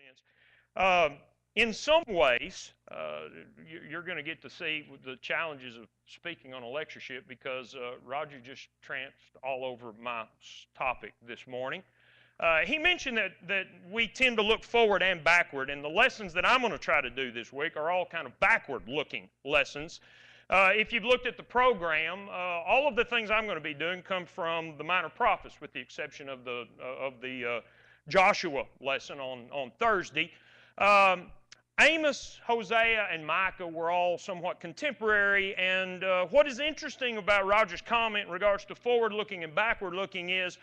sense. In some ways, you're going to get to see the challenges of speaking on a lectureship because Roger just tramped all over my topic this morning. He mentioned that we tend to look forward and backward, and the lessons that I'm going to try to do this week are all kind of backward-looking lessons. If you've looked at the program, all of the things I'm going to be doing come from the Minor Prophets, with the exception of the Joshua lesson on Thursday. Amos, Hosea, and Micah were all somewhat contemporary, and what is interesting about Roger's comment in regards to forward-looking and backward-looking is,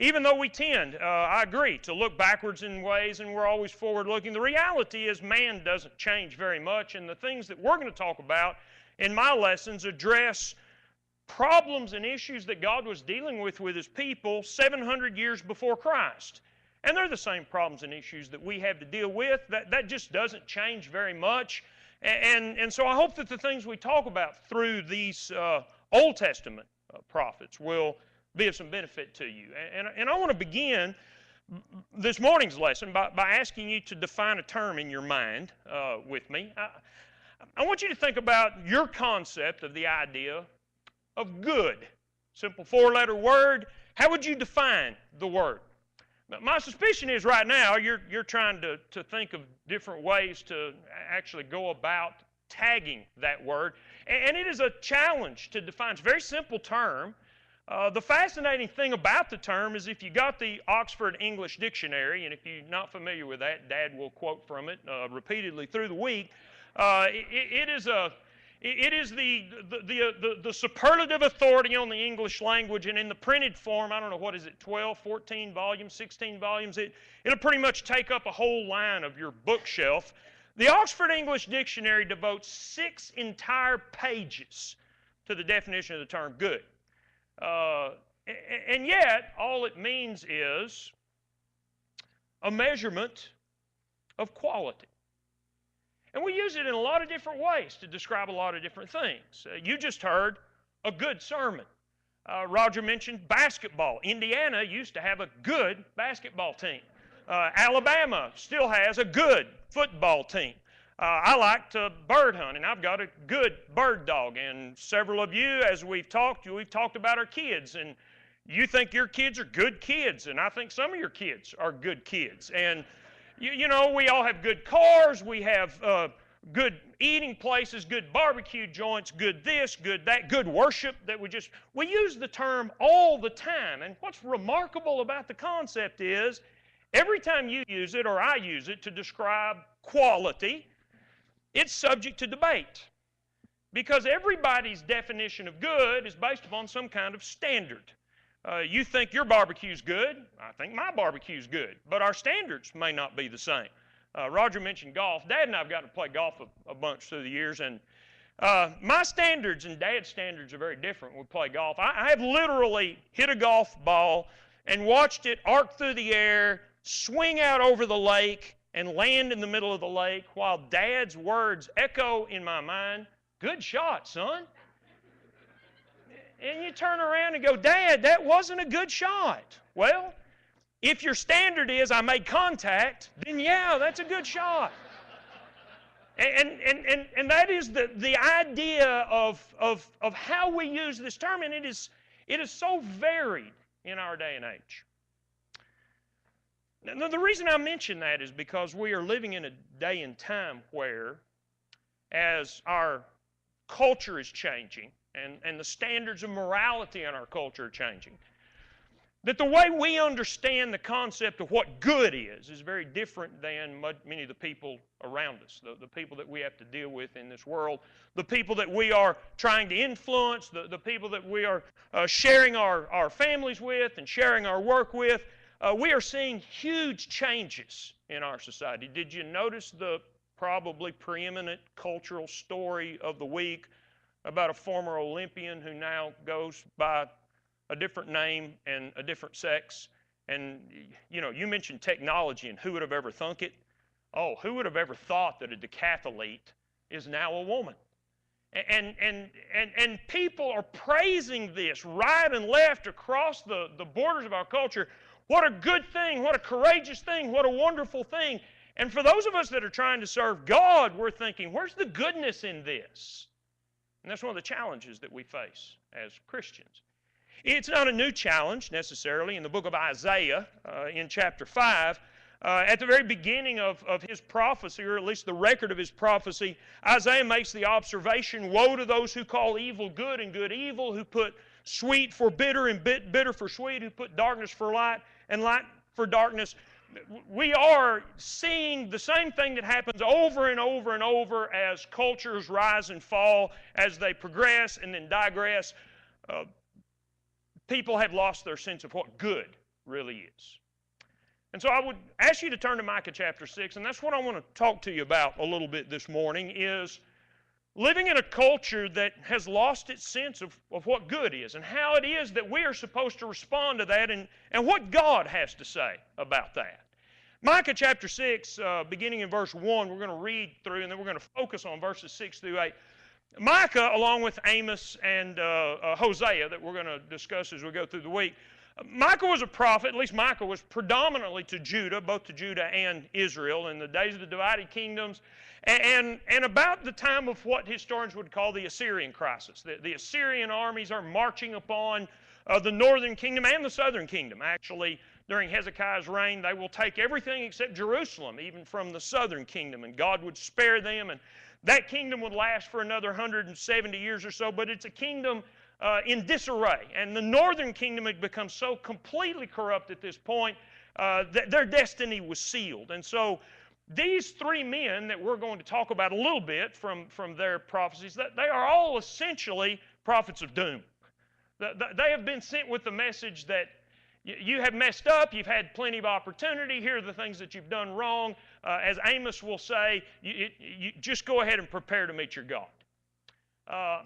even though we tend, I agree, to look backwards in ways and we're always forward-looking, the reality is man doesn't change very much, and the things that we're going to talk about in my lessons address problems and issues that God was dealing with His people 700 years before Christ. And they're the same problems and issues that we have to deal with. That just doesn't change very much. And so I hope that the things we talk about through these Old Testament prophets will be of some benefit to you. And I want to begin this morning's lesson by asking you to define a term in your mind with me. I want you to think about your concept of the idea of good. Simple four-letter word. How would you define the word? My suspicion is right now you're trying to think of different ways to actually go about tagging that word. And it is a challenge to define. It's a very simple term. The fascinating thing about the term is if you got the Oxford English Dictionary, and if you're not familiar with that, Dad will quote from it repeatedly through the week, it is the superlative authority on the English language, and in the printed form, I don't know, what is it, 12, 14 volumes, 16 volumes? It'll pretty much take up a whole line of your bookshelf. The Oxford English Dictionary devotes 6 entire pages to the definition of the term good. And yet, all it means is a measurement of quality. And we use it in a lot of different ways to describe a lot of different things. You just heard a good sermon. Roger mentioned basketball. Indiana used to have a good basketball team. Alabama still has a good football team. I like to bird hunt, and I've got a good bird dog. And several of you, as we've talked about our kids, and you think your kids are good kids, and I think some of your kids are good kids. And you know, we all have good cars, we have good eating places, good barbecue joints, good this, good that, good worship that we use the term all the time. And what's remarkable about the concept is every time you use it or I use it to describe quality, it's subject to debate. Because everybody's definition of good is based upon some kind of standard. You think your barbecue's good, I think my barbecue's good, but our standards may not be the same. Roger mentioned golf. Dad and I have gotten to play golf a bunch through the years, and my standards and Dad's standards are very different when we play golf. I have literally hit a golf ball and watched it arc through the air, swing out over the lake, and land in the middle of the lake while Dad's words echo in my mind, "Good shot, son." And you turn around and go, "Dad, that wasn't a good shot." Well, if your standard is I made contact, then yeah, that's a good shot. And that is the idea of how we use this term, and it is so varied in our day and age. Now, the reason I mention that is because we are living in a day and time where, as our culture is changing, and the standards of morality in our culture are changing, that the way we understand the concept of what good is very different than many of the people around us, the people that we have to deal with in this world, the people that we are trying to influence, the people that we are sharing our families with and sharing our work with. We are seeing huge changes in our society. Did you notice the probably preeminent cultural story of the week about a former Olympian who now goes by a different name and a different sex? And, you know, you mentioned technology, and who would have ever thunk it? Oh, who would have ever thought that a decathlete is now a woman? And people are praising this right and left across the borders of our culture. What a good thing, what a courageous thing, what a wonderful thing. And for those of us that are trying to serve God, we're thinking, where's the goodness in this? And that's one of the challenges that we face as Christians. It's not a new challenge necessarily. In the book of Isaiah, in chapter 5, at the very beginning of his prophecy, or at least the record of his prophecy, Isaiah makes the observation, woe to those who call evil good and good evil, who put sweet for bitter and bitter for sweet, who put darkness for light and light for darkness. We are seeing the same thing that happens over and over and over as cultures rise and fall, as they progress and then digress. People have lost their sense of what good really is. And so I would ask you to turn to Micah chapter 6, and that's what I want to talk to you about a little bit this morning, is living in a culture that has lost its sense of what good is, and how it is that we are supposed to respond to that, and what God has to say about that. Micah chapter 6, beginning in verse 1, we're going to read through, and then we're going to focus on verses 6 through 8. Micah, along with Amos and Hosea, that we're going to discuss as we go through the week, Micah was a prophet, at least Micah was predominantly to Judah, both to Judah and Israel, in the days of the divided kingdoms, and about the time of what historians would call the Assyrian crisis. The Assyrian armies are marching upon the northern kingdom and the southern kingdom. Actually, during Hezekiah's reign, they will take everything except Jerusalem, even from the southern kingdom, and God would spare them, and that kingdom would last for another 170 years or so, but it's a kingdom in disarray. And the northern kingdom had become so completely corrupt at this point that their destiny was sealed. And so these three men that we're going to talk about a little bit from their prophecies, they are all essentially prophets of doom. They have been sent with the message that you have messed up, you've had plenty of opportunity, here are the things that you've done wrong. As Amos will say, you just go ahead and prepare to meet your God.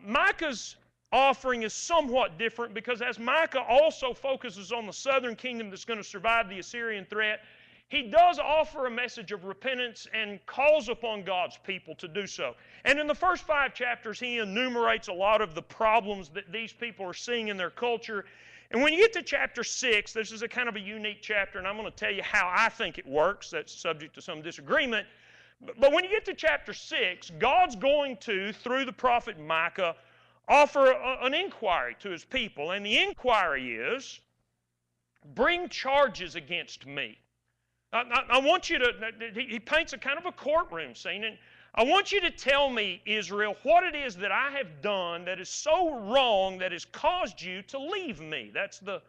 Micah's offering is somewhat different because as Micah also focuses on the southern kingdom that's going to survive the Assyrian threat, he does offer a message of repentance and calls upon God's people to do so. And in the first 5 chapters, he enumerates a lot of the problems that these people are seeing in their culture. And when you get to chapter 6, this is a kind of a unique chapter, and I'm going to tell you how I think it works. That's subject to some disagreement. But when you get to chapter 6, God's going to, through the prophet Micah, offer an inquiry to his people. And the inquiry is, bring charges against me. I want you to, he paints a kind of a courtroom scene, and I want you to tell me, Israel, what it is that I have done that is so wrong that has caused you to leave me. That's the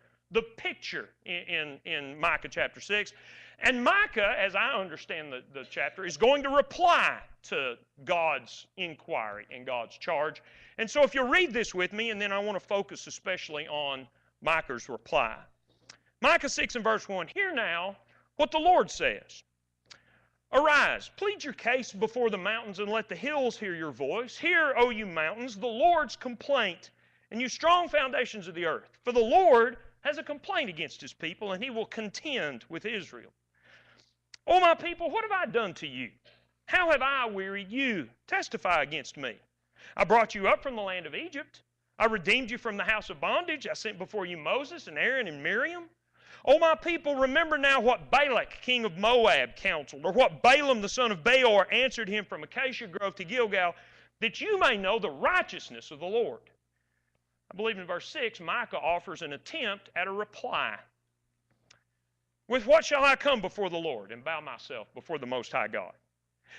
picture in Micah chapter 6. And Micah, as I understand the chapter, is going to reply to God's inquiry and God's charge. And so if you'll read this with me, and then I want to focus especially on Micah's reply. Micah 6 and verse 1, hear now what the Lord says. Arise, plead your case before the mountains, and let the hills hear your voice. Hear, O you mountains, the Lord's complaint, and you strong foundations of the earth. For the Lord has a complaint against his people, and he will contend with Israel. O my people, what have I done to you? How have I wearied you? Testify against me. I brought you up from the land of Egypt. I redeemed you from the house of bondage. I sent before you Moses and Aaron and Miriam. O my people, remember now what Balak, king of Moab, counseled, or what Balaam, the son of Beor, answered him from Acacia Grove to Gilgal, that you may know the righteousness of the Lord. I believe in verse 6, Micah offers an attempt at a reply. With what shall I come before the Lord and bow myself before the Most High God?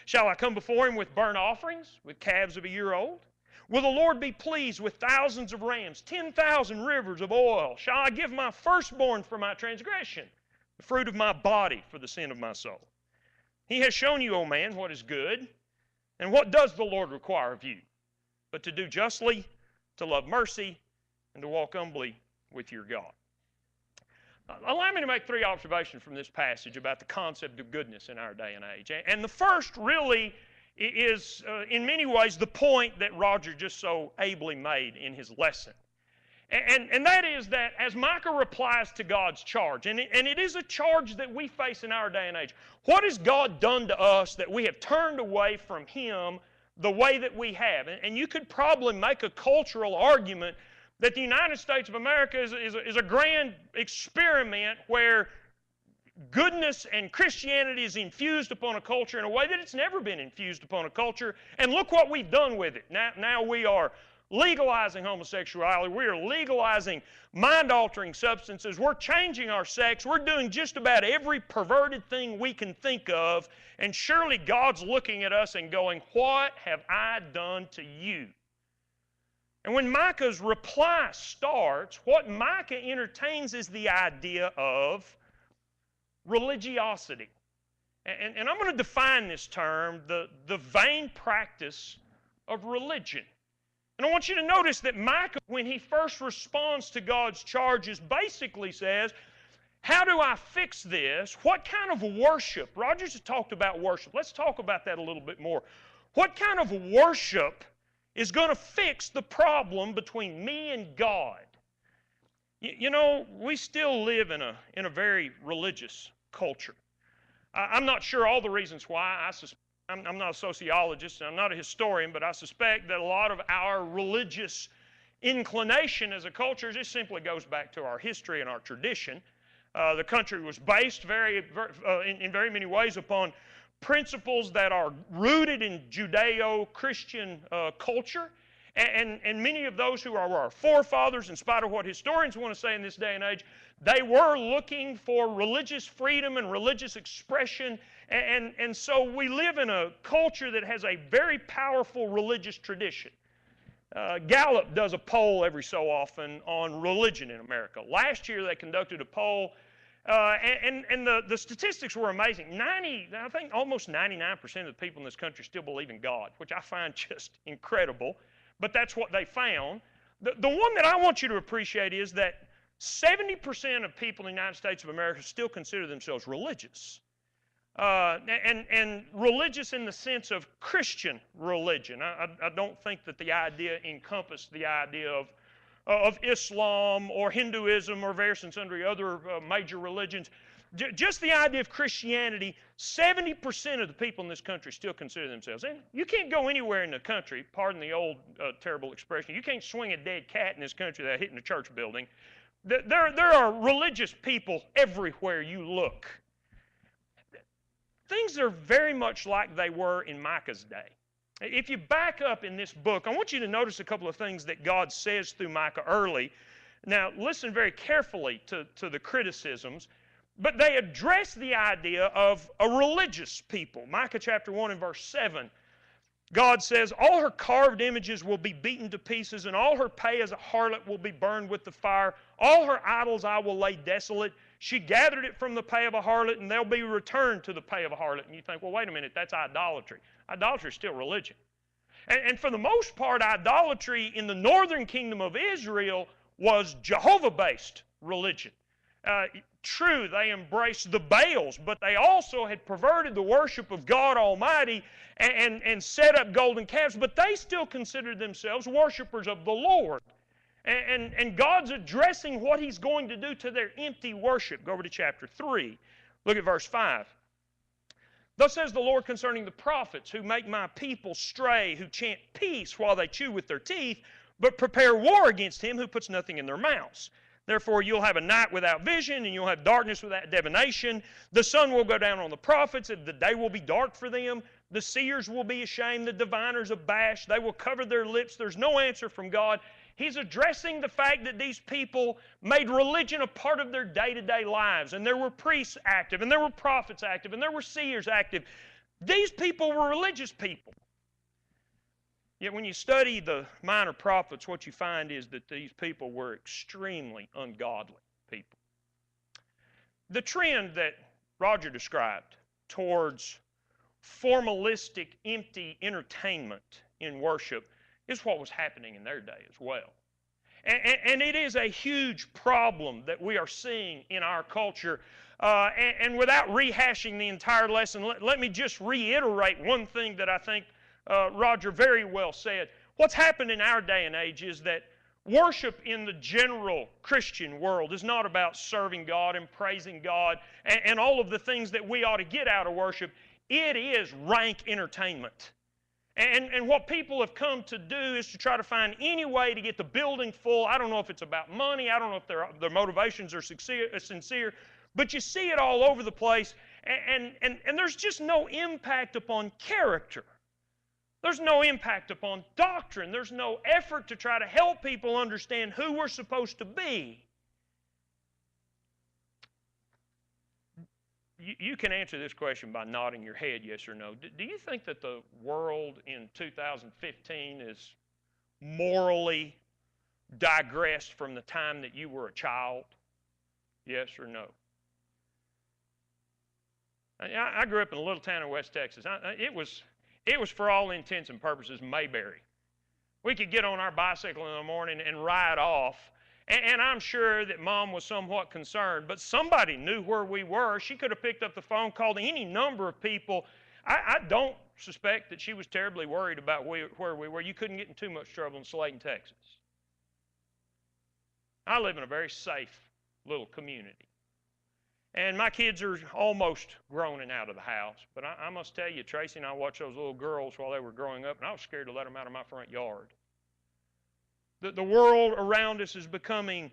Shall I come before him with burnt offerings, with calves of a year old? Will the Lord be pleased with thousands of rams, 10,000 rivers of oil? Shall I give my firstborn for my transgression, the fruit of my body for the sin of my soul? He has shown you, O man, what is good. And what does the Lord require of you? But to do justly, to love mercy, and to walk humbly with your God. Allow me to make 3 observations from this passage about the concept of goodness in our day and age. And the first really is, in many ways, the point that Roger just so ably made in his lesson. And that is that as Micah replies to God's charge, and it is a charge that we face in our day and age, what has God done to us that we have turned away from him the way that we have? And you could probably make a cultural argument that the United States of America is a grand experiment where goodness and Christianity is infused upon a culture in a way that it's never been infused upon a culture. And look what we've done with it. Now we are legalizing homosexuality. We are legalizing mind-altering substances. We're changing our sex. We're doing just about every perverted thing we can think of. And surely God's looking at us and going, what have I done to you? And when Micah's reply starts, what Micah entertains is the idea of religiosity. And I'm going to define this term, the vain practice of religion. And I want you to notice that Micah, when he first responds to God's charges, basically says, how do I fix this? What kind of worship? Rogers has talked about worship. Let's talk about that a little bit more. What kind of worship is going to fix the problem between me and God? You know, we still live in a very religious culture. I'm not sure all the reasons why. I'm not a sociologist, and I'm not a historian, but I suspect that a lot of our religious inclination as a culture just simply goes back to our history and our tradition. The country was based in very many ways upon principles that are rooted in Judeo-Christian culture. And many of those who are our forefathers, in spite of what historians want to say in this day and age, they were looking for religious freedom and religious expression. And so we live in a culture that has a very powerful religious tradition. Gallup does a poll every so often on religion in America. Last year they conducted a poll, and the statistics were amazing. I think almost 99% of the people in this country still believe in God, which I find just incredible. But that's what they found. The one that I want you to appreciate is that 70% of people in the United States of America still consider themselves religious. And religious in the sense of Christian religion. I don't think that the idea encompassed the idea of Islam or Hinduism or various and sundry other major religions. Just the idea of Christianity, 70% of the people in this country still consider themselves. And you can't go anywhere in the country, pardon the old terrible expression, you can't swing a dead cat in this country without hitting a church building. There are religious people everywhere you look. Things are very much like they were in Micah's day. If you back up in this book, I want you to notice a couple of things that God says through Micah early. Now, listen very carefully to the criticisms, but they address the idea of a religious people. Micah chapter 1 and verse 7, God says, all her carved images will be beaten to pieces, and all her pay as a harlot will be burned with the fire. All her idols I will lay desolate. She gathered it from the pay of a harlot, and they'll be returned to the pay of a harlot. And you think, well, wait a minute, that's idolatry. Idolatry is still religion. And for the most part, idolatry in the northern kingdom of Israel was Jehovah-based religion. True, they embraced the Baals, but they also had perverted the worship of God Almighty and set up golden calves, but they still considered themselves worshipers of the Lord. And God's addressing what He's going to do to their empty worship. Go over to chapter 3. Look at verse 5. Thus says the Lord concerning the prophets who make my people stray, who chant peace while they chew with their teeth, but prepare war against him who puts nothing in their mouths. Therefore you'll have a night without vision, and you'll have darkness without divination. The sun will go down on the prophets, and the day will be dark for them. The seers will be ashamed, the diviners abashed. They will cover their lips. There's no answer from God. He's addressing the fact that these people made religion a part of their day-to-day lives, and there were priests active, and there were prophets active, and there were seers active. These people were religious people. Yet when you study the minor prophets, what you find is that these people were extremely ungodly people. The trend that Roger described towards formalistic, empty entertainment in worship is what was happening in their day as well. And it is a huge problem that we are seeing in our culture. And without rehashing the entire lesson, let me just reiterate one thing that I think Roger very well said. What's happened in our day and age is that worship in the general Christian world is not about serving God and praising God and all of the things that we ought to get out of worship. It is rank entertainment. And what people have come to do is to try to find any way to get the building full. I don't know if it's about money. I don't know if their motivations are sincere. But you see it all over the place, and there's just no impact upon character. There's no impact upon doctrine. There's no effort to try to help people understand who we're supposed to be. You can answer this question by nodding your head yes or no. Do you think that the world in 2015 is morally digressed from the time that you were a child? Yes or no? I grew up in a little town in West Texas. It was for all intents and purposes Mayberry. We could get on our bicycle in the morning and ride off. And I'm sure that Mom was somewhat concerned, but somebody knew where we were. She could have picked up the phone, called any number of people. I don't suspect that she was terribly worried about where we were. You couldn't get in too much trouble in Slaton, Texas. I live in a very safe little community. And my kids are almost grown and out of the house. But I must tell you, Tracy and I watched those little girls while they were growing up, and I was scared to let them out of my front yard. The world around us is becoming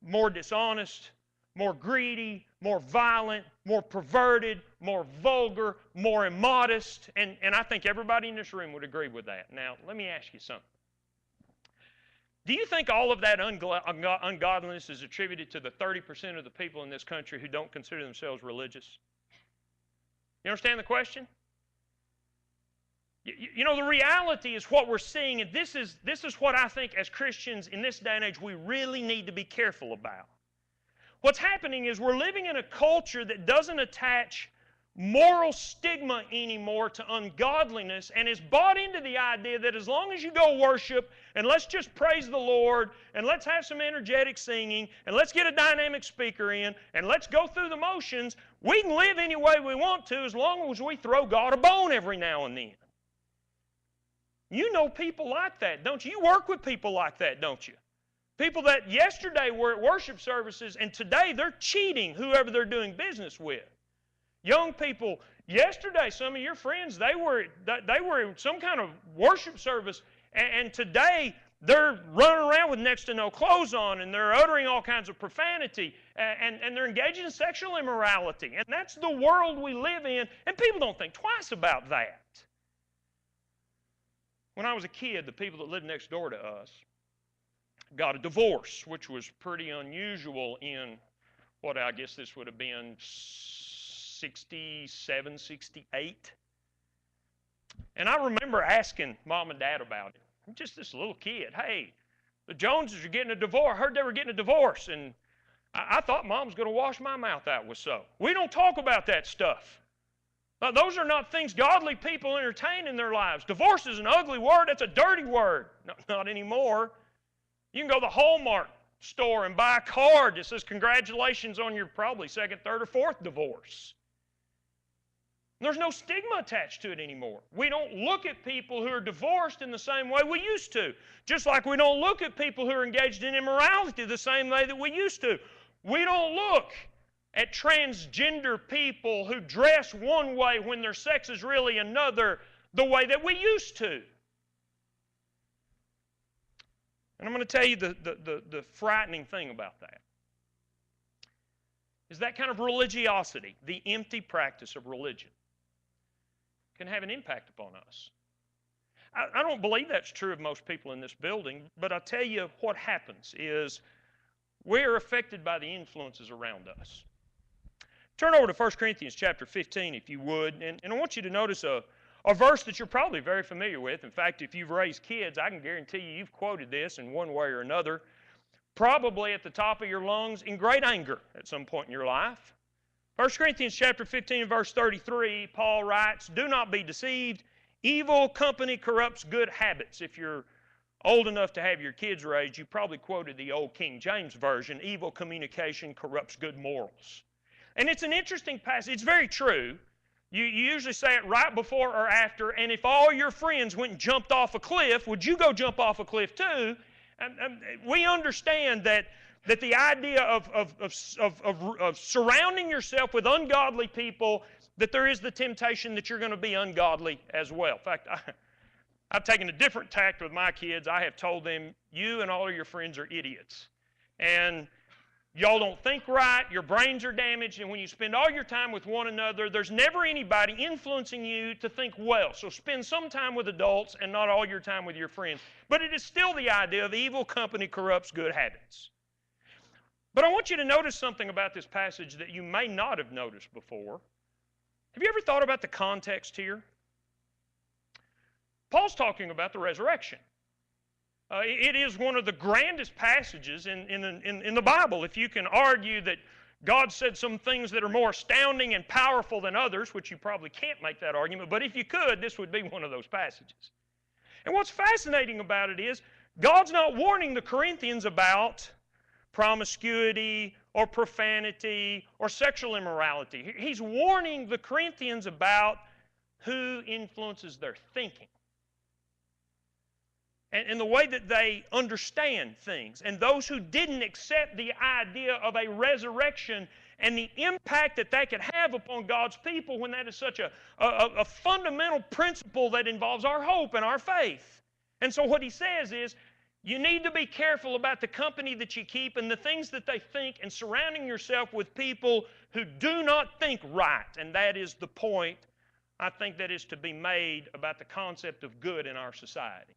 more dishonest, more greedy, more violent, more perverted, more vulgar, more immodest, and I think everybody in this room would agree with that. Now, let me ask you something. Do you think all of that ungodliness is attributed to the 30% of the people in this country who don't consider themselves religious? You understand the question? You know, the reality is what we're seeing, and this is what I think as Christians in this day and age we really need to be careful about. What's happening is we're living in a culture that doesn't attach moral stigma anymore to ungodliness and is bought into the idea that as long as you go worship and let's just praise the Lord and let's have some energetic singing and let's get a dynamic speaker in and let's go through the motions, we can live any way we want to as long as we throw God a bone every now and then. You know people like that, don't you? You work with people like that, don't you? People that yesterday were at worship services and today they're cheating whoever they're doing business with. Young people, yesterday some of your friends, they were in some kind of worship service and today they're running around with next to no clothes on and they're uttering all kinds of profanity and they're engaging in sexual immorality. And that's the world we live in, and people don't think twice about that. When I was a kid, the people that lived next door to us got a divorce, which was pretty unusual in what I guess this would have been 67, 68. And I remember asking Mom and Dad about it. I'm just this little kid. Hey, the Joneses are getting a divorce. I heard they were getting a divorce. And I thought Mom was going to wash my mouth out with soap. We don't talk about that stuff. Those are not things godly people entertain in their lives. Divorce is an ugly word. That's a dirty word. No, not anymore. You can go to the Hallmark store and buy a card that says congratulations on your probably second, third, or fourth divorce. There's no stigma attached to it anymore. We don't look at people who are divorced in the same way we used to. Just like we don't look at people who are engaged in immorality the same way that we used to. We don't look at transgender people who dress one way when their sex is really another, the way that we used to. And I'm going to tell you the frightening thing about that is that kind of religiosity, the empty practice of religion, can have an impact upon us. I don't believe that's true of most people in this building, but I'll tell you what happens is we're affected by the influences around us. Turn over to 1 Corinthians chapter 15, if you would, and I want you to notice a verse that you're probably very familiar with. In fact, if you've raised kids, I can guarantee you've quoted this in one way or another, probably at the top of your lungs in great anger at some point in your life. 1 Corinthians chapter 15, verse 33, Paul writes, "Do not be deceived. Evil company corrupts good habits." If you're old enough to have your kids raised, you probably quoted the old King James Version, "Evil communication corrupts good morals." And it's an interesting passage. It's very true. You usually say it right before or after, and if all your friends went and jumped off a cliff, would you go jump off a cliff too? We understand that the idea of surrounding yourself with ungodly people, that there is the temptation that you're going to be ungodly as well. In fact, I've taken a different tact with my kids. I have told them, you and all of your friends are idiots. And Y'all don't think right, your brains are damaged, and when you spend all your time with one another, there's never anybody influencing you to think well. So spend some time with adults and not all your time with your friends. But it is still the idea of evil company corrupts good habits. But I want you to notice something about this passage that you may not have noticed before. Have you ever thought about the context here? Paul's talking about the resurrection. It is one of the grandest passages in the Bible. If you can argue that God said some things that are more astounding and powerful than others, which you probably can't make that argument, but if you could, this would be one of those passages. And what's fascinating about it is God's not warning the Corinthians about promiscuity or profanity or sexual immorality. He's warning the Corinthians about who influences their thinking and the way that they understand things. And those who didn't accept the idea of a resurrection and the impact that that could have upon God's people when that is such a fundamental principle that involves our hope and our faith. And so what he says is, you need to be careful about the company that you keep and the things that they think, and surrounding yourself with people who do not think right. And that is the point, I think, that is to be made about the concept of good in our society.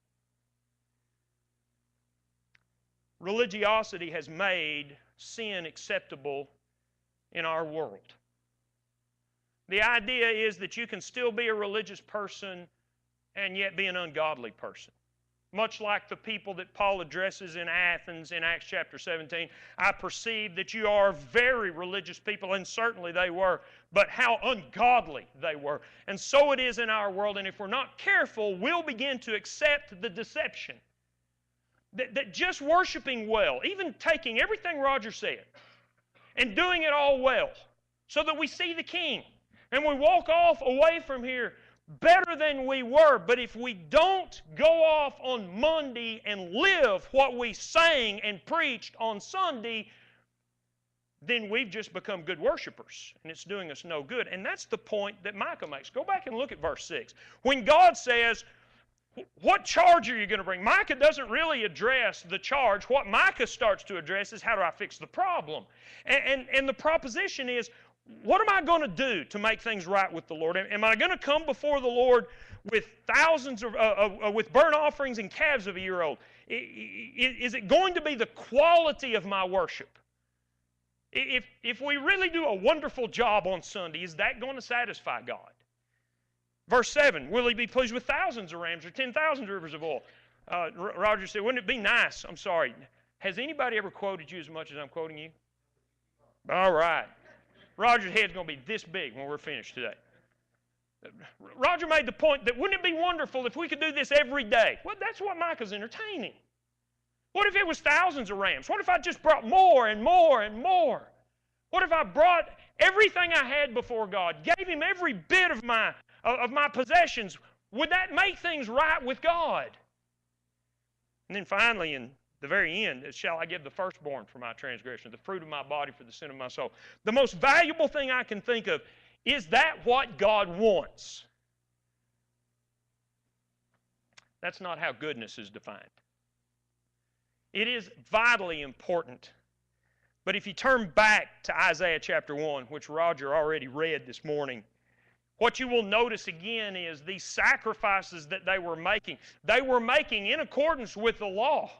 Religiosity has made sin acceptable in our world. The idea is that you can still be a religious person and yet be an ungodly person. Much like the people that Paul addresses in Athens in Acts chapter 17. I perceive that you are very religious people, and certainly they were, but how ungodly they were. And so it is in our world, and if we're not careful, we'll begin to accept the deception. That just worshiping well, even taking everything Roger said and doing it all well so that we see the King and we walk off away from here better than we were. But if we don't go off on Monday and live what we sang and preached on Sunday, then we've just become good worshipers, and it's doing us no good. And that's the point that Micah makes. Go back and look at verse 6. When God says, what charge are you going to bring? Micah doesn't really address the charge. What Micah starts to address is, how do I fix the problem? And the proposition is, what am I going to do to make things right with the Lord? Am I going to come before the Lord with thousands with burnt offerings and calves of a year old? Is it going to be the quality of my worship? If we really do a wonderful job on Sunday, is that going to satisfy God? Verse 7, will he be pleased with thousands of rams or 10,000 rivers of oil? Roger said, wouldn't it be nice? I'm sorry. Has anybody ever quoted you as much as I'm quoting you? All right. Roger's head's going to be this big when we're finished today. Roger made the point that wouldn't it be wonderful if we could do this every day? Well, that's what Micah's entertaining. What if it was thousands of rams? What if I just brought more and more and more? What if I brought everything I had before God, gave him every bit of my possessions? Would that make things right with God? And then finally, in the very end, shall I give the firstborn for my transgression, the fruit of my body for the sin of my soul? The most valuable thing I can think of, is that what God wants? That's not how goodness is defined. It is vitally important. But if you turn back to Isaiah chapter 1, which Roger already read this morning, what you will notice again is these sacrifices that they were making in accordance with the law.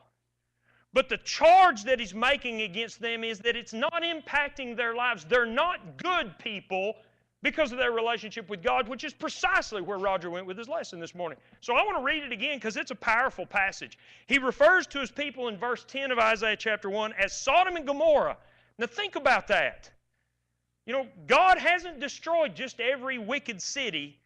But the charge that he's making against them is that it's not impacting their lives. They're not good people because of their relationship with God, which is precisely where Roger went with his lesson this morning. So I want to read it again because it's a powerful passage. He refers to his people in verse 10 of Isaiah chapter 1 as Sodom and Gomorrah. Now think about that. You know, God hasn't destroyed just every wicked city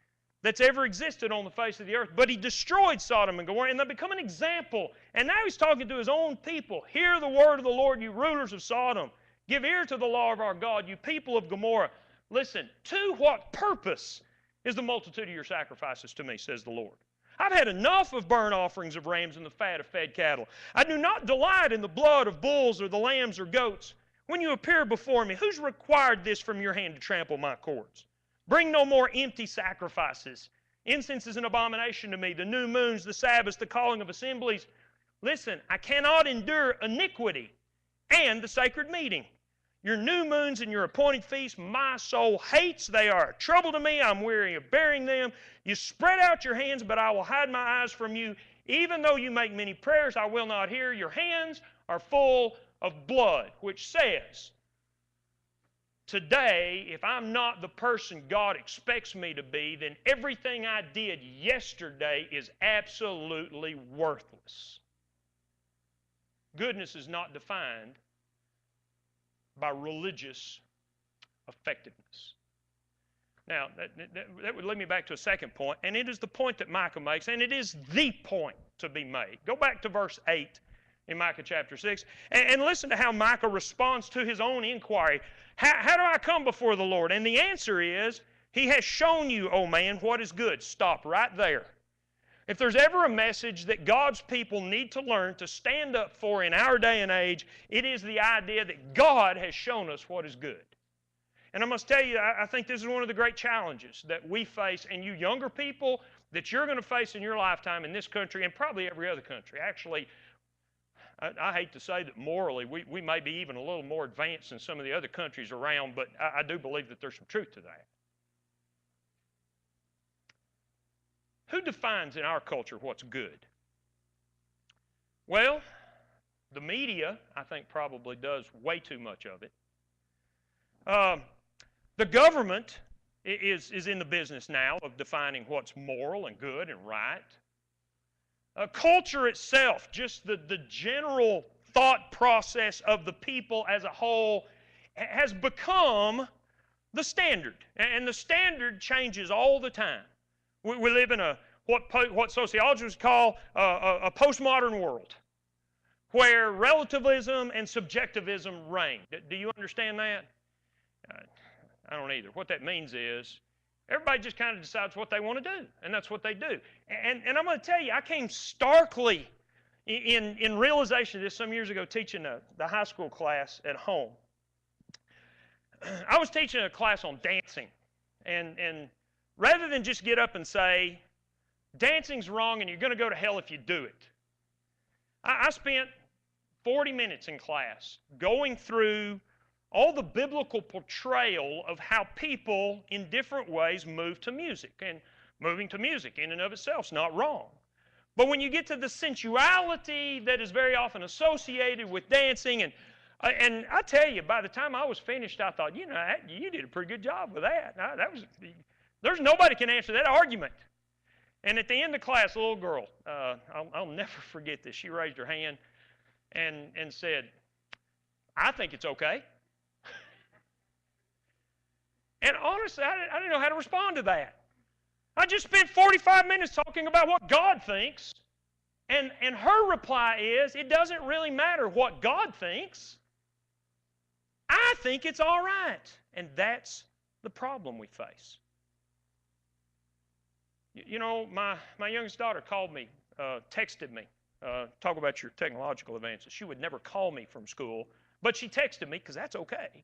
that's ever existed on the face of the earth, but he destroyed Sodom and Gomorrah, and they become an example. And now he's talking to his own people. Hear the word of the Lord, you rulers of Sodom. Give ear to the law of our God, you people of Gomorrah. Listen, to what purpose is the multitude of your sacrifices to me, says the Lord? I've had enough of burnt offerings of rams and the fat of fed cattle. I do not delight in the blood of bulls or the lambs or goats. When you appear before me, who's required this from your hand to trample my courts? Bring no more empty sacrifices. Incense is an abomination to me, the new moons, the Sabbaths, the calling of assemblies. Listen, I cannot endure iniquity and the sacred meeting. Your new moons and your appointed feasts my soul hates. They are a trouble to me. I'm weary of bearing them. You spread out your hands, but I will hide my eyes from you. Even though you make many prayers, I will not hear. Your hands are full of blood, which says, today, if I'm not the person God expects me to be, then everything I did yesterday is absolutely worthless. Goodness is not defined by religious effectiveness. Now, that would lead me back to a second point, and it is the point that Micah makes, and it is the point to be made. Go back to verse 8 in Micah chapter 6, and listen to how Micah responds to his own inquiry. How do I come before the Lord? And the answer is, He has shown you, O man, what is good. Stop right there. If there's ever a message that God's people need to learn to stand up for in our day and age, it is the idea that God has shown us what is good. And I must tell you, I think this is one of the great challenges that we face, and you younger people, that you're going to face in your lifetime in this country and probably every other country. Actually, I hate to say that morally we may be even a little more advanced than some of the other countries around, but I do believe that there's some truth to that. Who defines in our culture what's good? Well, the media, I think, probably does way too much of it. The government is in the business now of defining what's moral and good and right. Culture itself, just the general thought process of the people as a whole, has become the standard. And the standard changes all the time. We live in what sociologists call a postmodern world, where relativism and subjectivism reign. Do you understand that? I don't either. What that means is everybody just kind of decides what they want to do, and that's what they do. And I'm going to tell you, I came starkly in realization of this some years ago teaching the high school class at home. I was teaching a class on dancing, and rather than just get up and say, dancing's wrong and you're going to go to hell if you do it, I spent 40 minutes in class going through all the biblical portrayal of how people in different ways move to music. And moving to music in and of itself is not wrong. But when you get to the sensuality that is very often associated with dancing, and I tell you, by the time I was finished, I thought, you did a pretty good job with that. There's nobody can answer that argument. And at the end of class, a little girl, I'll never forget this, she raised her hand and said, I think it's okay. And honestly, I didn't know how to respond to that. I just spent 45 minutes talking about what God thinks, and her reply is, it doesn't really matter what God thinks. I think it's all right. And that's the problem we face. You know, my youngest daughter called me, texted me, talk about your technological advances. She would never call me from school, but she texted me because that's okay.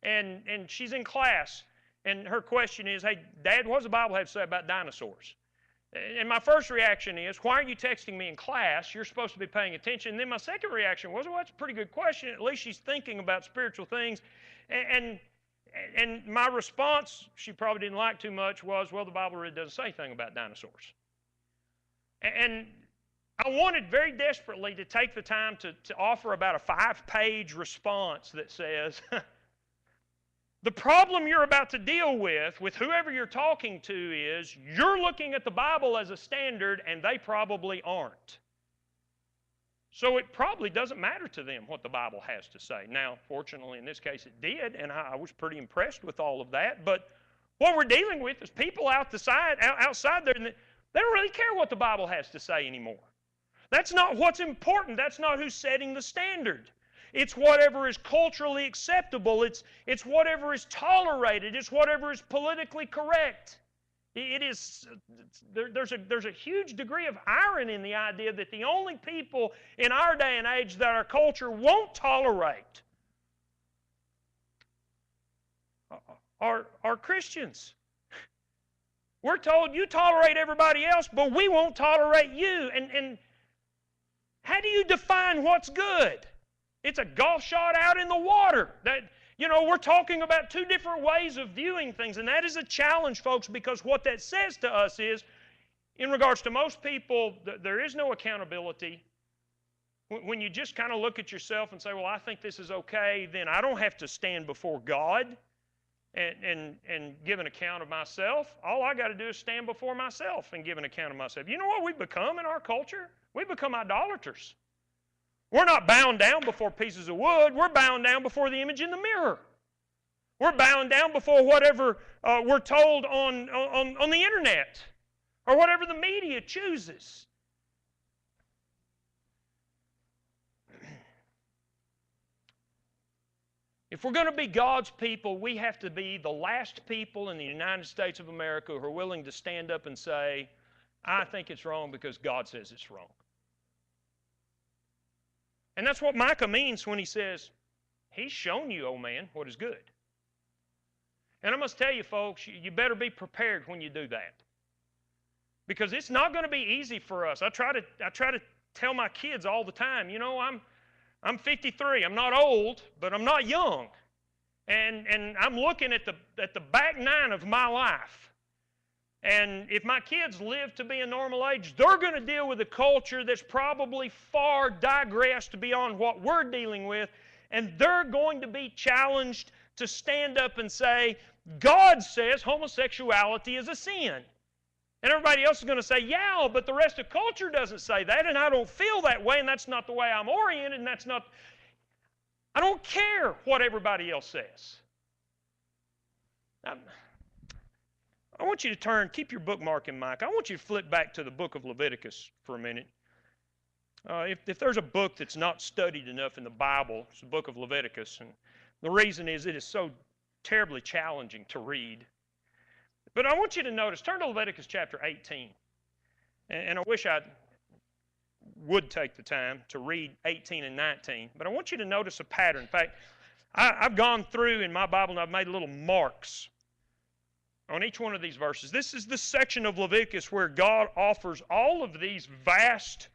And she's in class, and her question is, hey, Dad, what does the Bible have to say about dinosaurs? And my first reaction is, why are you texting me in class? You're supposed to be paying attention. And then my second reaction was, well, that's a pretty good question. At least she's thinking about spiritual things. And my response, she probably didn't like too much, was, well, the Bible really doesn't say anything about dinosaurs. And I wanted very desperately to take the time to offer about a 5-page response that says, the problem you're about to deal with whoever you're talking to is you're looking at the Bible as a standard and they probably aren't. So it probably doesn't matter to them what the Bible has to say. Now, fortunately, in this case, it did, and I was pretty impressed with all of that. But what we're dealing with is people outside there, and they don't really care what the Bible has to say anymore. That's not what's important. That's not who's setting the standard. It's whatever is culturally acceptable. It's whatever is tolerated. It's whatever is politically correct. There's a huge degree of irony in the idea that the only people in our day and age that our culture won't tolerate are Christians. We're told you tolerate everybody else, but we won't tolerate you. And how do you define what's good? It's a golf shot out in the water. You know, we're talking about two different ways of viewing things, and that is a challenge, folks, because what that says to us is, in regards to most people, there is no accountability. When you just kind of look at yourself and say, well, I think this is okay, then I don't have to stand before God and give an account of myself. All I got to do is stand before myself and give an account of myself. You know what we've become in our culture? We've become idolaters. We're not bound down before pieces of wood. We're bound down before the image in the mirror. We're bound down before whatever we're told on the internet or whatever the media chooses. If we're going to be God's people, we have to be the last people in the United States of America who are willing to stand up and say, I think it's wrong because God says it's wrong. And that's what Micah means when he says, He's shown you, O man, what is good. And I must tell you, folks, you better be prepared when you do that. Because it's not going to be easy for us. I try to tell my kids all the time, you know, I'm 53. I'm not old, but I'm not young. And I'm looking at the back nine of my life. And if my kids live to be a normal age, they're going to deal with a culture that's probably far digressed beyond what we're dealing with. And they're going to be challenged to stand up and say, God says homosexuality is a sin. And everybody else is going to say, yeah, but the rest of culture doesn't say that, and I don't feel that way, and that's not the way I'm oriented, and that's not... I don't care what everybody else says. I want you to keep your bookmark in Micah. I want you to flip back to the book of Leviticus for a minute. If there's a book that's not studied enough in the Bible, it's the book of Leviticus, and the reason is it is so terribly challenging to read. But I want you to notice, turn to Leviticus chapter 18. And I wish I would take the time to read 18 and 19. But I want you to notice a pattern. In fact, I've gone through in my Bible and I've made little marks on each one of these verses. This is the section of Leviticus where God offers all of these vast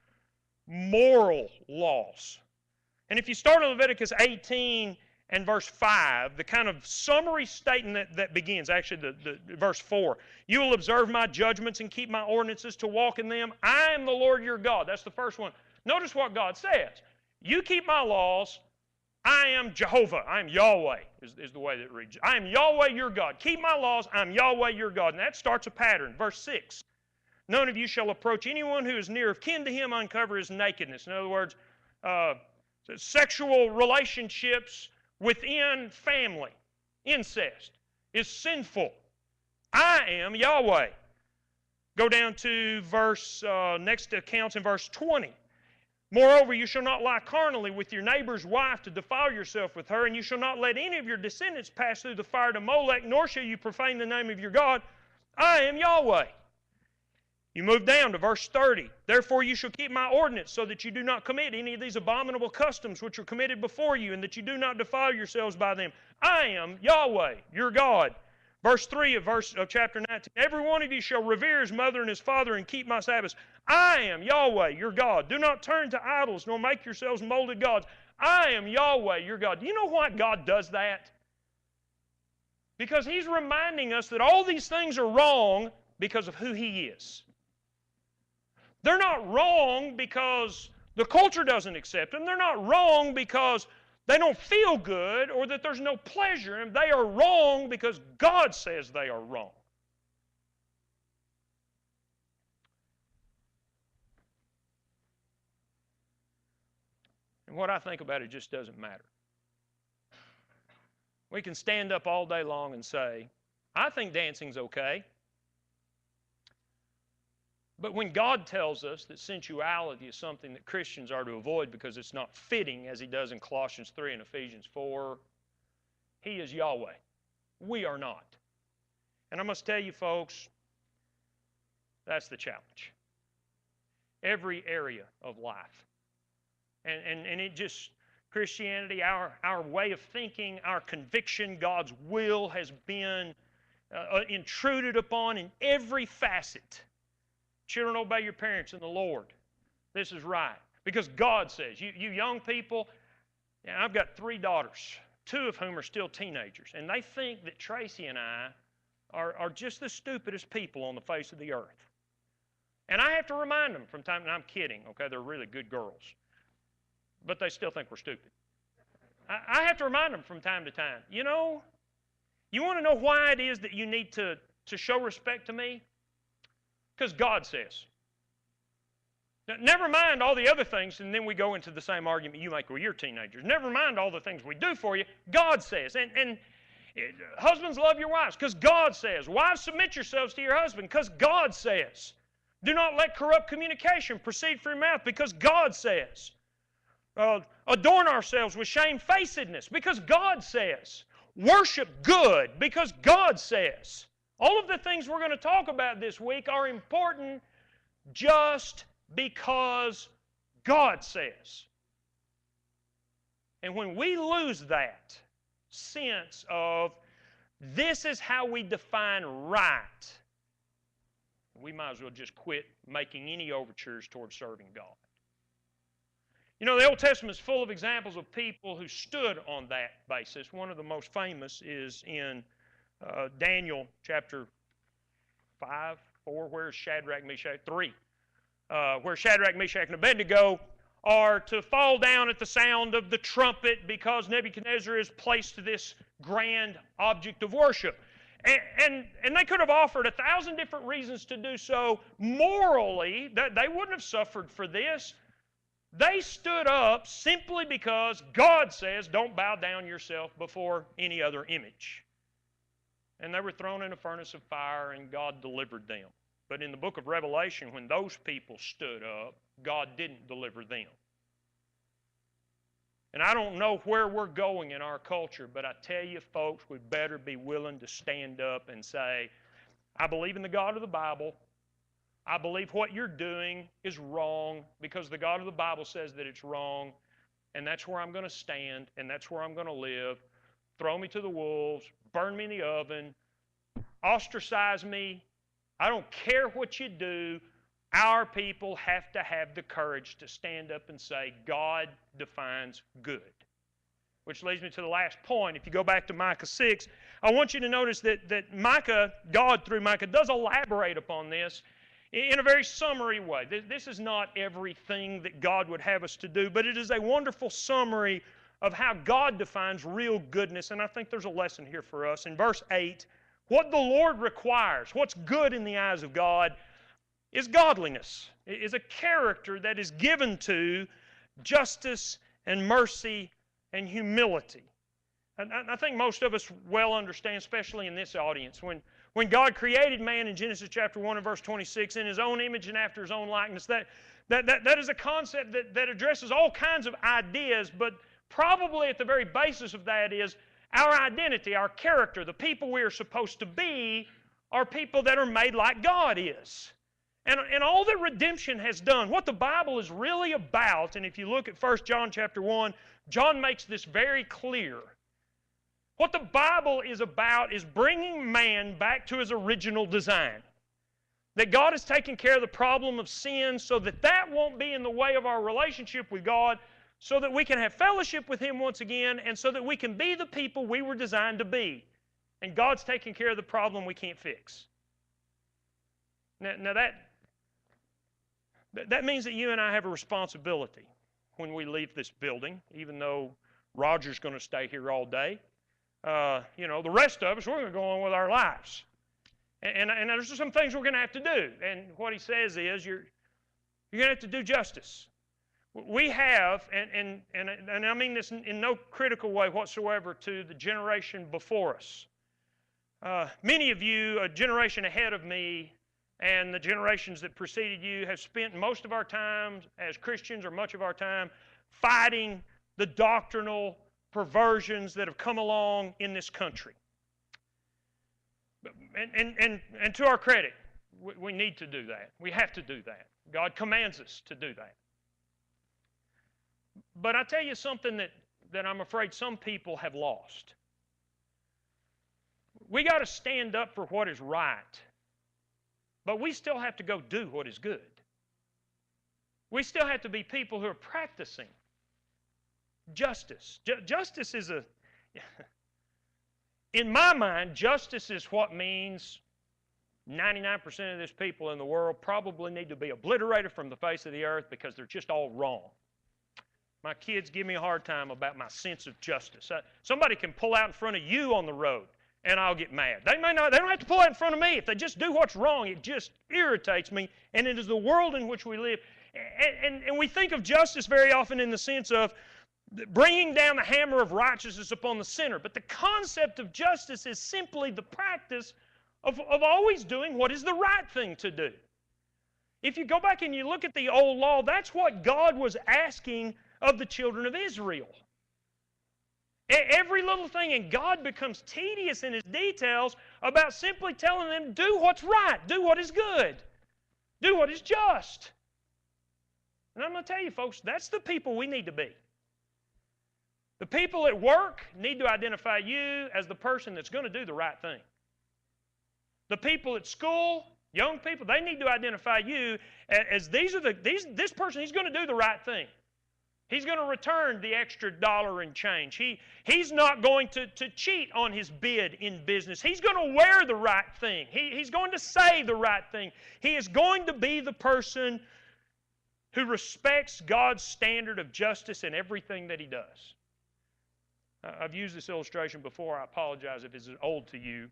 moral laws. And if you start in Leviticus 18 and verse 5, the kind of summary statement that begins, actually the verse 4, you will observe my judgments and keep my ordinances to walk in them. I am the Lord your God. That's the first one. Notice what God says. You keep my laws. I am Jehovah. I am Yahweh is the way that it reads. I am Yahweh your God. Keep my laws. I am Yahweh your God. And that starts a pattern. Verse 6. None of you shall approach anyone who is near of kin to him, uncover his nakedness. In other words, sexual relationships within family, incest, is sinful. I am Yahweh. Go down to next accounts in verse 20. Moreover, you shall not lie carnally with your neighbor's wife to defile yourself with her, and you shall not let any of your descendants pass through the fire to Molech, nor shall you profane the name of your God. I am Yahweh. You move down to verse 30. Therefore you shall keep my ordinance, so that you do not commit any of these abominable customs which are committed before you, and that you do not defile yourselves by them. I am Yahweh, your God. Verse 3 of chapter 19. Every one of you shall revere his mother and his father, and keep my Sabbaths. I am Yahweh, your God. Do not turn to idols, nor make yourselves molded gods. I am Yahweh, your God. Do you know why God does that? Because He's reminding us that all these things are wrong because of who He is. They're not wrong because the culture doesn't accept them. They're not wrong because they don't feel good or that there's no pleasure in them. They are wrong because God says they are wrong. And what I think about it just doesn't matter. We can stand up all day long and say, I think dancing's okay. But when God tells us that sensuality is something that Christians are to avoid because it's not fitting, as He does in Colossians 3 and Ephesians 4, He is Yahweh. We are not. And I must tell you, folks, that's the challenge. Every area of life. And it just, Christianity, our way of thinking, our conviction, God's will has been intruded upon in every facet. Children, obey your parents in the Lord. This is right. Because God says, you young people, I've got 3 daughters. two of whom are still teenagers, and they think that Tracy and I are just the stupidest people on the face of the earth. And I have to remind them from time to time, I'm kidding, okay, they're really good girls, but they still think we're stupid. I have to remind them from time to time, you know, you want to know why it is that you need to show respect to me? Because God says. Now, never mind all the other things, and then we go into the same argument you make with your teenagers. Never mind all the things we do for you. God says. And husbands, love your wives, because God says. Wives, submit yourselves to your husband, because God says. Do not let corrupt communication proceed from your mouth, because God says. Adorn ourselves with shamefacedness, because God says. Worship good, because God says. All of the things we're going to talk about this week are important just because God says. And when we lose that sense of this is how we define right, we might as well just quit making any overtures towards serving God. You know, the Old Testament is full of examples of people who stood on that basis. One of the most famous is in Daniel chapter 5, 4, where's Shadrach, Meshach, 3, where Shadrach, Meshach, and Abednego are to fall down at the sound of the trumpet because Nebuchadnezzar has placed this grand object of worship. And they could have offered 1,000 different reasons to do so. Morally, they wouldn't have suffered for this. They stood up simply because God says, don't bow down yourself before any other image. And they were thrown in a furnace of fire, and God delivered them. But in the book of Revelation, when those people stood up, God didn't deliver them. And I don't know where we're going in our culture, but I tell you, folks, we better be willing to stand up and say, I believe in the God of the Bible. I believe what you're doing is wrong because the God of the Bible says that it's wrong, and that's where I'm going to stand, and that's where I'm going to live. Throw me to the wolves, burn me in the oven, ostracize me. I don't care what you do. Our people have to have the courage to stand up and say, God defines good. Which leads me to the last point. If you go back to Micah 6, I want you to notice that Micah, God through Micah, does elaborate upon this in a very summary way. This is not everything that God would have us to do, but it is a wonderful summary of how God defines real goodness, and I think there's a lesson here for us. In verse 8, what the Lord requires, what's good in the eyes of God, is godliness. It is a character that is given to justice and mercy and humility. And I think most of us well understand, especially in this audience, when God created man in Genesis chapter 1 and verse 26 in His own image and after His own likeness, that is a concept that addresses all kinds of ideas, but probably at the very basis of that is our identity, our character, the people we are supposed to be are people that are made like God is. And all that redemption has done, what the Bible is really about, and if you look at 1 John chapter 1, John makes this very clear. What the Bible is about is bringing man back to his original design. That God has taken care of the problem of sin so that won't be in the way of our relationship with God, so that we can have fellowship with Him once again, and so that we can be the people we were designed to be. And God's taking care of the problem we can't fix. Now that means that you and I have a responsibility when we leave this building, even though Roger's going to stay here all day. The rest of us, we're going to go on with our lives. And there's some things we're going to have to do. And what he says is you're going to have to do justice. We have, and I mean this in no critical way whatsoever to the generation before us. Many of you, a generation ahead of me, and the generations that preceded you have spent most of our time as Christians, or much of our time, fighting the doctrinal perversions that have come along in this country. And to our credit, we need to do that. We have to do that. God commands us to do that. But I tell you something that I'm afraid some people have lost. We got to stand up for what is right. But we still have to go do what is good. We still have to be people who are practicing justice. Justice is In my mind, justice is what means 99% of these people in the world probably need to be obliterated from the face of the earth because they're just all wrong. My kids give me a hard time about my sense of justice. Somebody can pull out in front of you on the road, and I'll get mad. They don't have to pull out in front of me. If they just do what's wrong, it just irritates me, and it is the world in which we live. And we think of justice very often in the sense of bringing down the hammer of righteousness upon the sinner. But the concept of justice is simply the practice of always doing what is the right thing to do. If you go back and you look at the old law, that's what God was asking of the children of Israel. Every little thing, and God becomes tedious in His details about simply telling them, do what's right, do what is good, do what is just. And I'm going to tell you, folks, that's the people we need to be. The people at work need to identify you as the person that's going to do the right thing. The people at school, young people, they need to identify you as this person, he's going to do the right thing. He's going to return the extra dollar and change. He's not going to cheat on his bid in business. He's going to wear the right thing. He's going to say the right thing. He is going to be the person who respects God's standard of justice in everything that he does. I've used this illustration before. I apologize if it's old to you.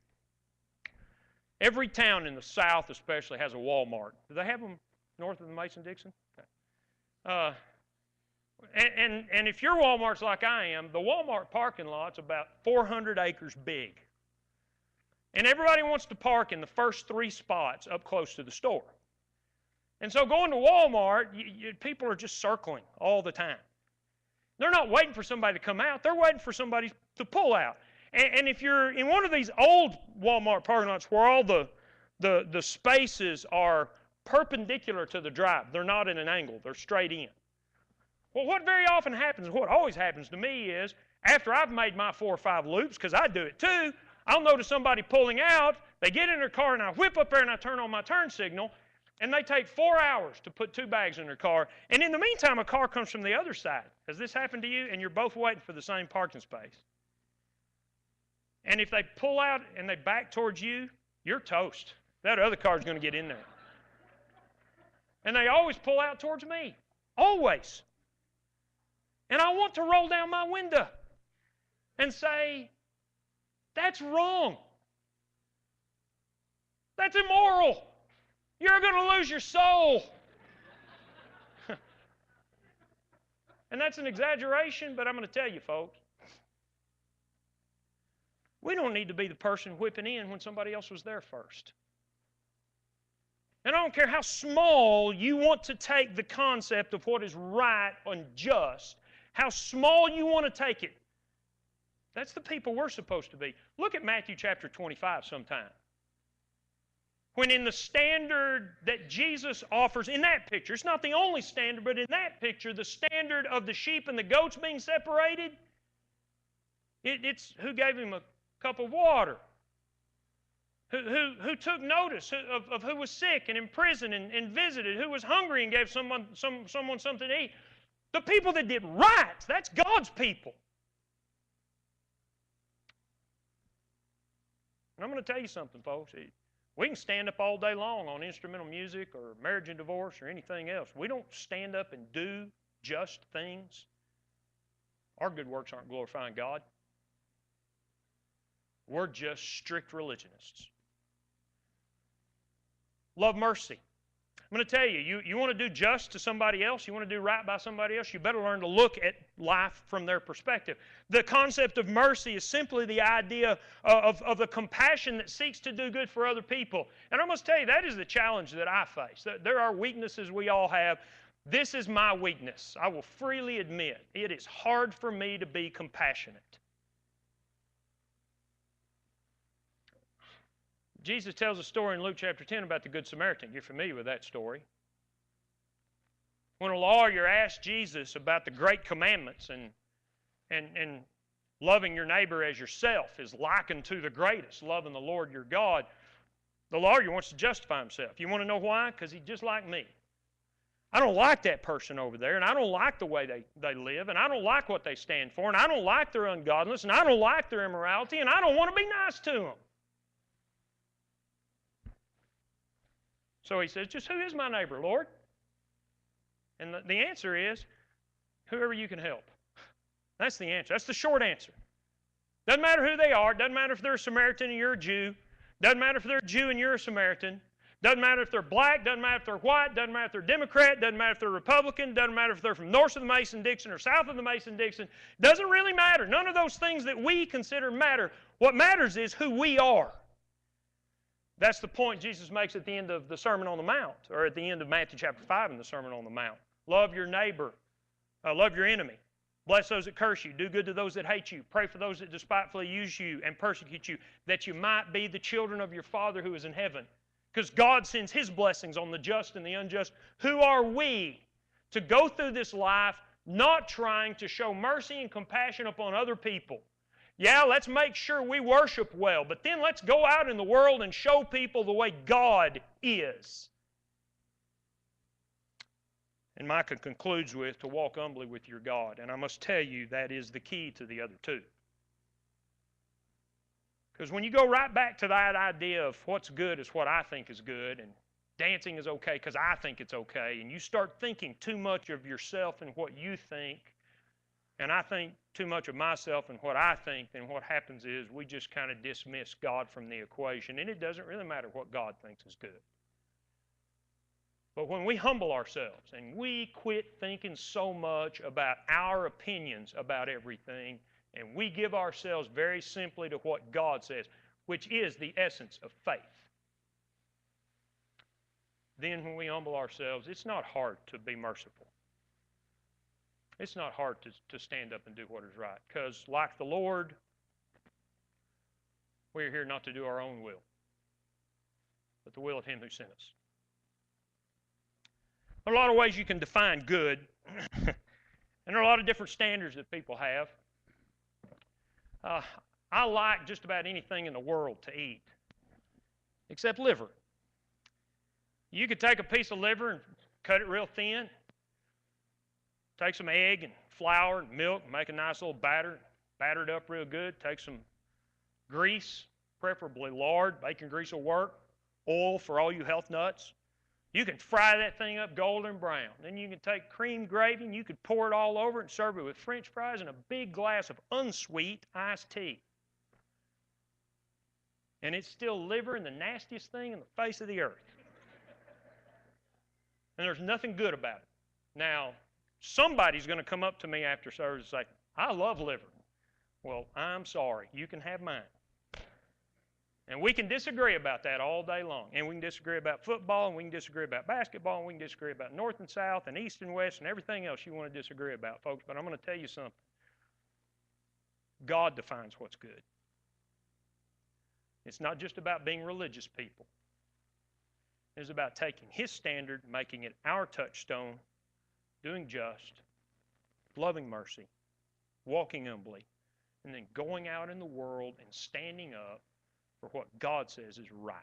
Every town in the South especially has a Walmart. Do they have them north of the Mason-Dixon? Okay. And if your Walmart's like I am, the Walmart parking lot's about 400 acres big. And everybody wants to park in the first 3 spots up close to the store. And so going to Walmart, people are just circling all the time. They're not waiting for somebody to come out. They're waiting for somebody to pull out. And if you're in one of these old Walmart parking lots where all the spaces are perpendicular to the drive, they're not at an angle, they're straight in. Well, what very often happens, what always happens to me is, after I've made my 4 or 5 loops, because I do it too, I'll notice somebody pulling out, they get in their car, and I whip up there and I turn on my turn signal, and they take 4 hours to put 2 bags in their car. And in the meantime, a car comes from the other side. Has this happened to you? And you're both waiting for the same parking space. And if they pull out and they back towards you, you're toast. That other car's going to get in there. And they always pull out towards me. Always. And I want to roll down my window and say, that's wrong. That's immoral. You're going to lose your soul. And that's an exaggeration, but I'm going to tell you, folks, we don't need to be the person whipping in when somebody else was there first. And I don't care how small you want to take the concept of what is right and just, how small you want to take it. That's the people we're supposed to be. Look at Matthew chapter 25 sometime. When in the standard that Jesus offers, in that picture, it's not the only standard, but in that picture, the standard of the sheep and the goats being separated, it's who gave him a cup of water, who took notice of who was sick and in prison and visited, who was hungry and gave someone something to eat. The people that did right, that's God's people. And I'm going to tell you something, folks. We can stand up all day long on instrumental music or marriage and divorce or anything else. We don't stand up and do just things. Our good works aren't glorifying God. We're just strict religionists. Love mercy. I'm going to tell you, you want to do just to somebody else, you want to do right by somebody else, you better learn to look at life from their perspective. The concept of mercy is simply the idea of the compassion that seeks to do good for other people. And I must tell you, that is the challenge that I face. There are weaknesses we all have. This is my weakness. I will freely admit it is hard for me to be compassionate. Jesus tells a story in Luke chapter 10 about the Good Samaritan. You're familiar with that story. When a lawyer asked Jesus about the great commandments and loving your neighbor as yourself is likened to the greatest, loving the Lord your God, the lawyer wants to justify himself. You want to know why? Because he's just like me. I don't like that person over there, and I don't like the way they live, and I don't like what they stand for, and I don't like their ungodliness, and I don't like their immorality, and I don't want to be nice to them. So he says, just who is my neighbor, Lord? And the answer is, whoever you can help. That's the answer. That's the short answer. Doesn't matter who they are. Doesn't matter if they're a Samaritan and you're a Jew. Doesn't matter if they're a Jew and you're a Samaritan. Doesn't matter if they're black. Doesn't matter if they're white. Doesn't matter if they're Democrat. Doesn't matter if they're Republican. Doesn't matter if they're from north of the Mason-Dixon or south of the Mason-Dixon. Doesn't really matter. None of those things that we consider matter. What matters is who we are. That's the point Jesus makes at the end of the Sermon on the Mount, or at the end of Matthew chapter 5 in the Sermon on the Mount. Love your neighbor. Love your enemy. Bless those that curse you. Do good to those that hate you. Pray for those that despitefully use you and persecute you, that you might be the children of your Father who is in heaven. Because God sends His blessings on the just and the unjust. Who are we to go through this life not trying to show mercy and compassion upon other people? Yeah, let's make sure we worship well, but then let's go out in the world and show people the way God is. And Micah concludes with, to walk humbly with your God. And I must tell you, that is the key to the other two. Because when you go right back to that idea of what's good is what I think is good, and dancing is okay because I think it's okay, and you start thinking too much of yourself and what you think, and I think too much of myself and what I think, then what happens is we just kind of dismiss God from the equation, and it doesn't really matter what God thinks is good. But when we humble ourselves and we quit thinking so much about our opinions about everything, and we give ourselves very simply to what God says, which is the essence of faith, then when we humble ourselves, it's not hard to be merciful. It's not hard to stand up and do what is right. Because like the Lord, we are here not to do our own will, but the will of Him who sent us. There are a lot of ways you can define good, and there are a lot of different standards that people have. I like just about anything in the world to eat, except liver. You could take a piece of liver and cut it real thin, take some egg and flour and milk, make a nice little batter it up real good, take some grease, preferably lard, bacon grease will work, oil for all you health nuts. You can fry that thing up golden brown. Then you can take cream gravy and you could pour it all over and serve it with French fries and a big glass of unsweet iced tea. And it's still liver and the nastiest thing in the face of the earth. And there's nothing good about it. Now, somebody's going to come up to me after service and say, I love liver. Well, I'm sorry. You can have mine. And we can disagree about that all day long. And we can disagree about football, and we can disagree about basketball, and we can disagree about north and south and east and west and everything else you want to disagree about, folks. But I'm going to tell you something. God defines what's good. It's not just about being religious people. It's about taking His standard, making it our touchstone, doing just, loving mercy, walking humbly, and then going out in the world and standing up for what God says is right.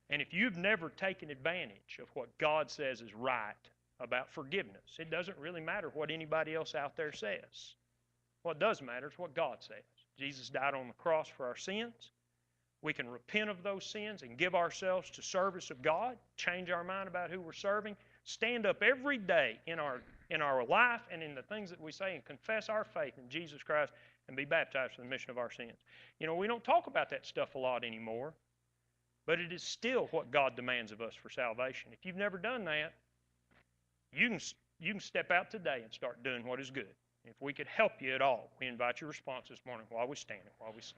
And if you've never taken advantage of what God says is right about forgiveness, it doesn't really matter what anybody else out there says. What does matter is what God says. Jesus died on the cross for our sins. We can repent of those sins and give ourselves to service of God, change our mind about who we're serving, stand up every day in our life and in the things that we say and confess our faith in Jesus Christ and be baptized for the remission of our sins. You know, we don't talk about that stuff a lot anymore, but it is still what God demands of us for salvation. If you've never done that, you can step out today and start doing what is good. If we could help you at all, we invite your response this morning while we stand and while we sing.